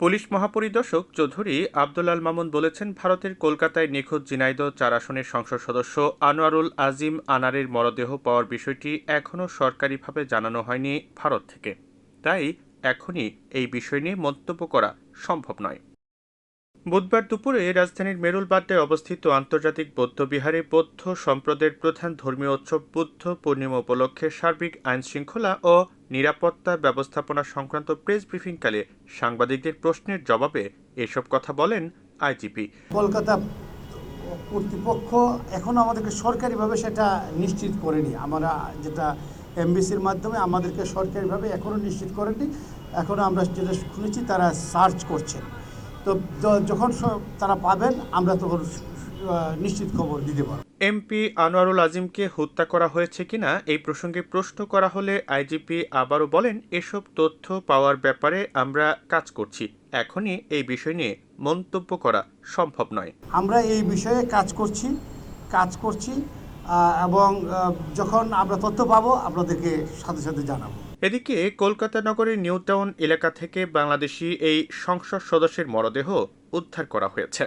Police মহাপরিদর্শক Chowdhury Abdul Al Mamun বলেছেন, ভারতের কলকাতায় নিখোঁজ ঝিনাইদহ ৪ আসনের সংসদ সদস্য আনোয়ারুল আজিম আনারের মরদেহ পাওয়ার বিষয়টি এখনও সরকারিভাবে জানানো হয়নি ভারত থেকে। তাই এখনই এই বিষয় নিয়ে মন্তব্য করা সম্ভব নয়। বুধবার দুপুরে রাজধানীর মেরুল বাড্ডায় অবস্থিত আন্তর্জাতিক বৌদ্ধবিহারে বৌদ্ধ সম্প্রদায়ের প্রধান ধর্মীয় উৎসব বুদ্ধ পূর্ণিমা উপলক্ষে সার্বিক আইনশৃঙ্খলা ও নিরাপত্তা ব্যবস্থাপনা সংক্রান্ত প্রেস ব্রিফিংকালে সাংবাদিকদের প্রশ্নের জবাবে এসব কথা বলেন আইজিপি। কলকাতা কর্তৃপক্ষ এখনো আমাদেরকে সরকারিভাবে সেটা নিশ্চিত করেনি। আমরা যেটা এমবিসির মাধ্যমে আমাদেরকে সরকারিভাবে এখনো নিশ্চিত করেনি। এখনো আমরা যেটা শুনেছি তারা সার্চ করছেন। তো যখন তারা পাবেন আমরা তখন নিশ্চিত খবর দিতে পারব। এমপি আনোয়ারুল আজিমকে হত্যা করা হয়েছে কিনা এই প্রসঙ্গে প্রশ্ন করা হলে আইজিপি আবারও বলেন, এসব তথ্য পাওয়ার ব্যাপারে আমরা কাজ করছি, এখনই এই বিষয় নিয়ে মন্তব্য করা সম্ভব নয়। আমরা এই বিষয়ে কাজ করছি এবং যখন আমরা তথ্য পাবো আপনাদেরকে সাথে সাথে জানাবো। এদিকে কলকাতা নগরের নিউ টাউন এলাকা থেকে বাংলাদেশি এই সংসদ সদস্যের মরদেহ উদ্ধার করা হয়েছে।